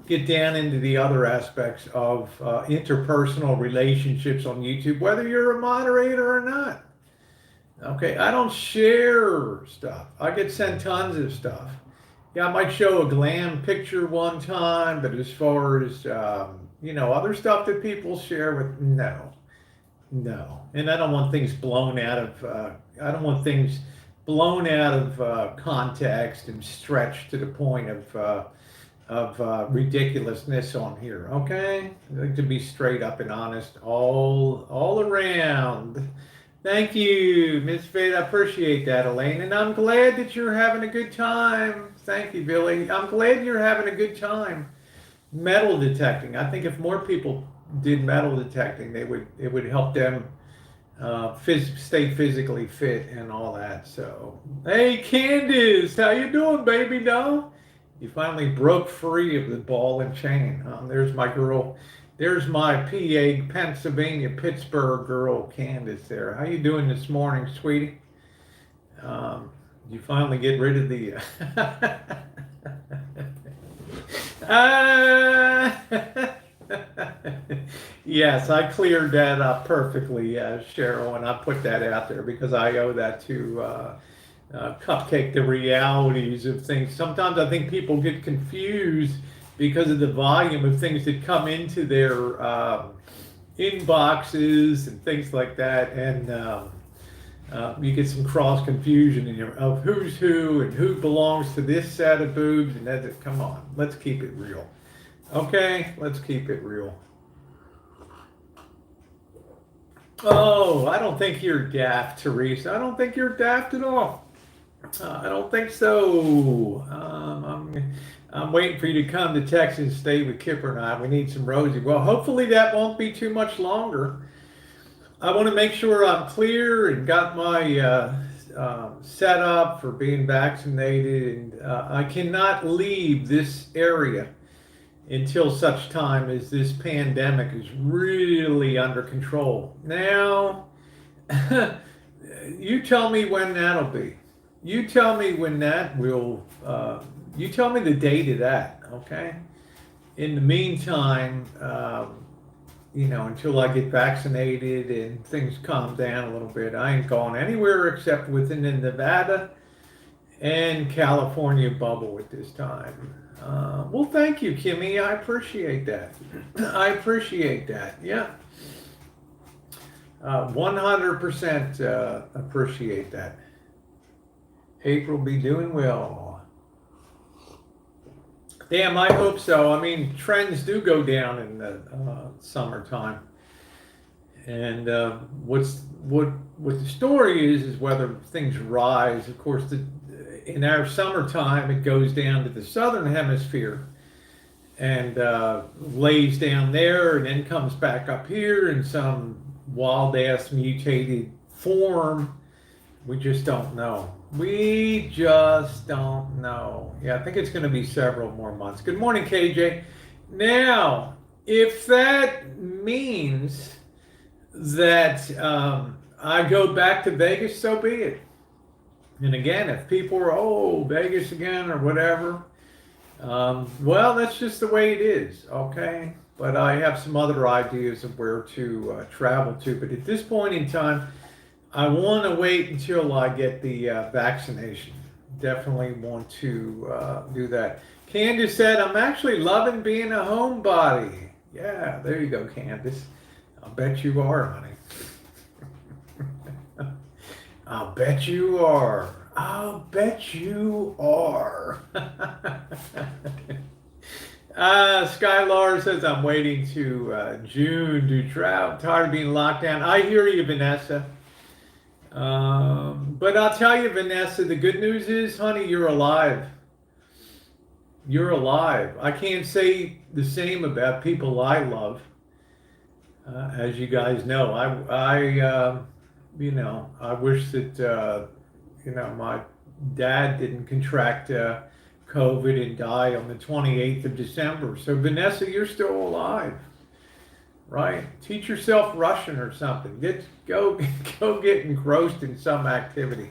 get down into the other aspects of interpersonal relationships on YouTube, whether you're a moderator or not. Okay, I don't share stuff. I get sent tons of stuff. Yeah, I might show a glam picture one time, but as far as, other stuff that people share with, no. And I don't want things blown out of, context and stretched to the point of ridiculousness on here, okay? I like to be straight up and honest all around. Thank you, Miss Fade. I appreciate that, Elaine. And I'm glad that you're having a good time. Thank you, Billy. I'm glad you're having a good time metal detecting. I think if more people did metal detecting, it would help them stay physically fit and all that. So, hey, Candace, how you doing, baby doll? You finally broke free of the ball and chain. There's my girl. There's my PA, Pennsylvania, Pittsburgh girl, Candace there. How you doing this morning, sweetie? You finally get rid of the... Yes, I cleared that up perfectly, Cheryl, and I put that out there because I owe that to... Cupcake the realities of things. Sometimes I think people get confused because of the volume of things that come into their inboxes and things like that. And You get some cross confusion of who's who and who belongs to this set of boobs, and that's it. Come on, let's keep it real. Okay, let's keep it real. Oh, I don't think you're daft, Teresa. I don't think you're daft at all. I don't think so. I'm waiting for you to come to Texas and stay with Kipper and I. We need some Rosie. Well, hopefully that won't be too much longer. I want to make sure I'm clear and got my set up for being vaccinated. And I cannot leave this area until such time as this pandemic is really under control. Now, you tell me when that'll be. You tell me when that will, you tell me the date of that, okay? In the meantime, until I get vaccinated and things calm down a little bit, I ain't going anywhere except within the Nevada and California bubble at this time. Well, thank you, Kimmy. I appreciate that. I appreciate that. Yeah. 100% appreciate that. April be doing well. Damn, I hope so. I mean, trends do go down in the summertime. And what the story is whether things rise. Of course, in our summertime, it goes down to the southern hemisphere and lays down there and then comes back up here in some wild-ass mutated form. We just don't know. We just don't know. Yeah, I think it's going to be several more months. Good morning, KJ. Now, if that means that I go back to Vegas, so be it. And again, if people are, Vegas again or whatever, well, that's just the way it is, okay? But I have some other ideas of where to travel to. But at this point in time, I want to wait until I get the vaccination. Definitely want to do that. Candace said, I'm actually loving being a homebody. Yeah, there you go, Candace. I'll bet you are, honey. I'll bet you are. I'll bet you are. Skylar says, I'm waiting to June to travel. Tired of being locked down. I hear you, Vanessa. But I'll tell you, Vanessa, the good news is, honey, you're alive. You're alive. I can't say the same about people I love. As you guys know, I wish that, my dad didn't contract COVID and die on the 28th of December. So, Vanessa, you're still alive, right? Teach yourself Russian or something. Go get engrossed in some activity.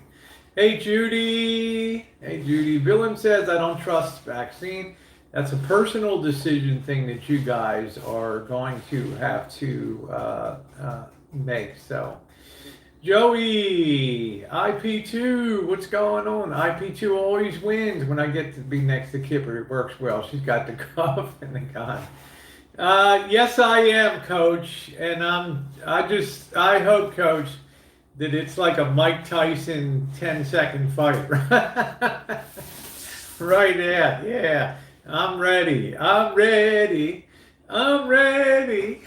Hey, Judy. Hey, Judy. Willem says, I don't trust vaccine. That's a personal decision thing that you guys are going to have to make. So, Joey, IP2, what's going on? IP2 always wins when I get to be next to Kipper. It works well. She's got the cuff and the gun. Yes, I am, Coach. And I hope, Coach, that it's like a Mike Tyson 10-second fight. Right there. Yeah. I'm ready. I'm ready. I'm ready.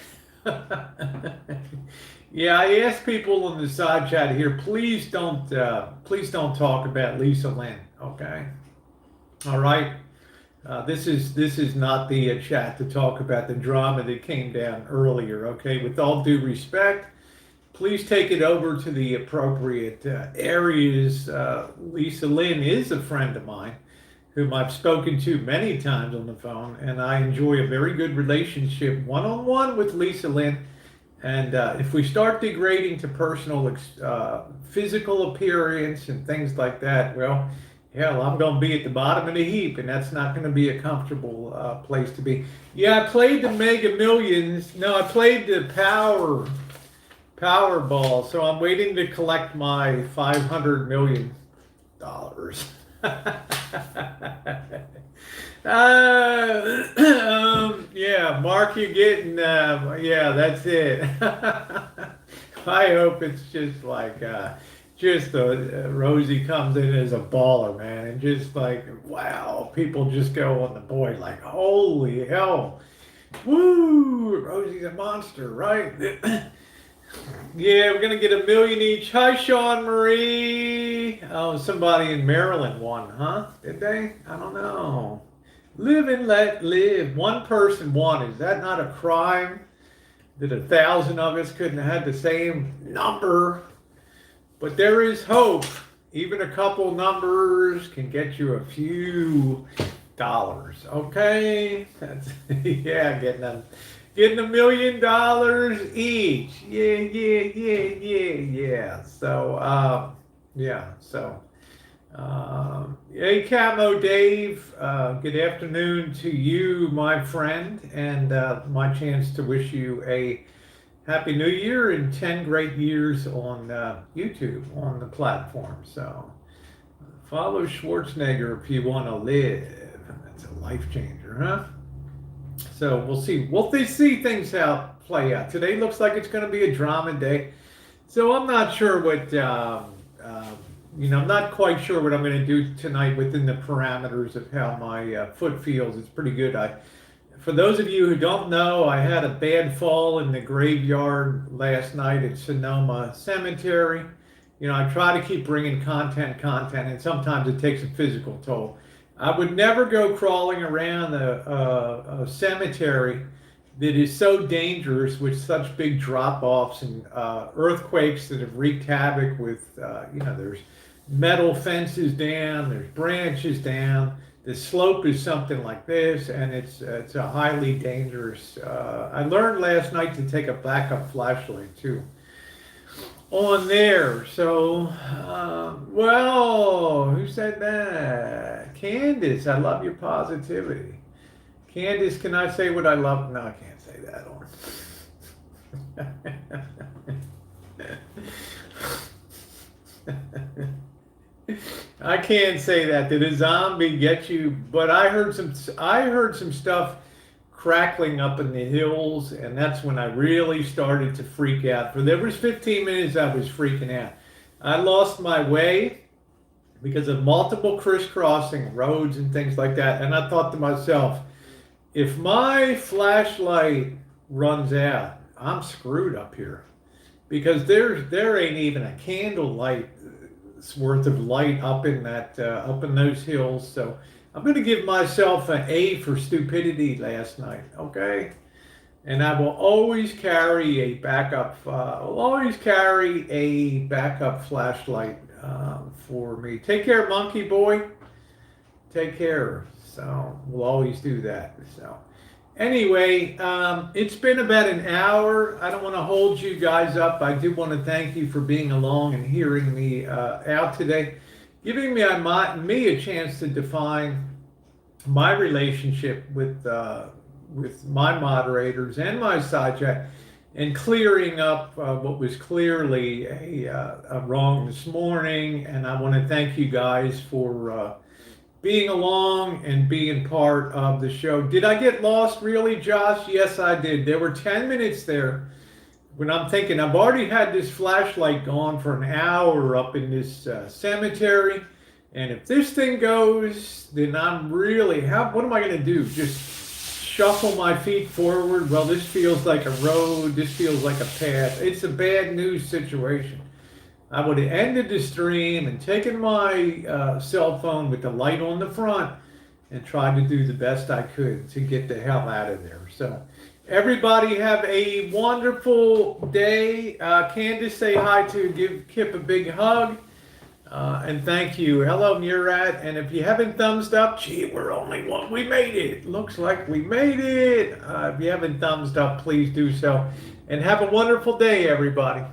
Yeah, I asked people in the side chat here, please don't talk about Lisa Lynn, okay? All right. This is not the chat to talk about the drama that came down earlier, okay? With all due respect, please take it over to the appropriate areas. Lisa Lynn is a friend of mine, whom I've spoken to many times on the phone, and I enjoy a very good relationship one-on-one with Lisa Lynn. And if we start degrading to personal physical appearance and things like that, well, hell, I'm going to be at the bottom of the heap, and that's not going to be a comfortable place to be. Yeah, I played the Mega Millions. No, I played the Powerball, so I'm waiting to collect my $500 million. Yeah, Mark, you're getting, yeah, that's it. I hope it's just like just Rosie comes in as a baller, man, and just like, wow, people just go on the board like, holy hell, woo, Rosie's a monster, right? Yeah, we're gonna get 1 million each. Hi, Sean Marie. Oh, somebody in Maryland won, huh? Did they? I don't know. Live and let live. One person won. Is that not a crime? That 1,000 of us couldn't have had the same number? But there is hope. Even a couple numbers can get you a few dollars. Okay? That's yeah, getting $1 million each. Yeah. So yeah. So hey, Camo Dave. Good afternoon to you, my friend, and my chance to wish you a Happy New Year and 10 great years on YouTube, on the platform. So follow Schwarzenegger if you want to live. That's a life changer, huh? So we'll see. We'll see things play out. Today looks like it's going to be a drama day. So I'm not sure what, I'm not quite sure what I'm going to do tonight within the parameters of how my foot feels. It's pretty good. For those of you who don't know, I had a bad fall in the graveyard last night at Sonoma Cemetery. I try to keep bringing content, and sometimes it takes a physical toll. I would never go crawling around a cemetery that is so dangerous with such big drop-offs and earthquakes that have wreaked havoc with, there's metal fences down, there's branches down. The slope is something like this, and it's a highly dangerous. I learned last night to take a backup flashlight too on there. So, well, who said that? Candace, I love your positivity. Candace, can I say what I love? No, I can't say that on. I can't say that. Did a zombie get you? But I heard some stuff crackling up in the hills, and that's when I really started to freak out. There was 15 minutes I was freaking out. I lost my way because of multiple crisscrossing roads and things like that. And I thought to myself, if my flashlight runs out, I'm screwed up here, because there ain't even a candlelight worth of light up in those hills. So I'm going to give myself an A for stupidity last night, okay? And I will always carry a backup. I'll always carry a backup flashlight for me. Take care, monkey boy. Take care. So we'll always do that. So anyway, it's been about an hour. I don't want to hold you guys up. I do want to thank you for being along and hearing me out today, giving me a chance to define my relationship with my moderators and my side chat, and clearing up what was clearly a wrong this morning. And I want to thank you guys for being along and being part of the show. Did I get lost really, Josh? Yes, I did. There were 10 minutes there when I'm thinking, I've already had this flashlight gone for an hour up in this cemetery. And if this thing goes, then I'm really, what am I going to do? Just shuffle my feet forward? Well, this feels like a road. This feels like a path. It's a bad news situation. I would have ended the stream and taken my cell phone with the light on the front and tried to do the best I could to get the hell out of there. So everybody have a wonderful day. Candace, say hi give Kip a big hug. And thank you. Hello, Murat. And if you haven't thumbs up, gee, we're only one. We made it. Looks like we made it. If you haven't thumbs up, please do so. And have a wonderful day, everybody.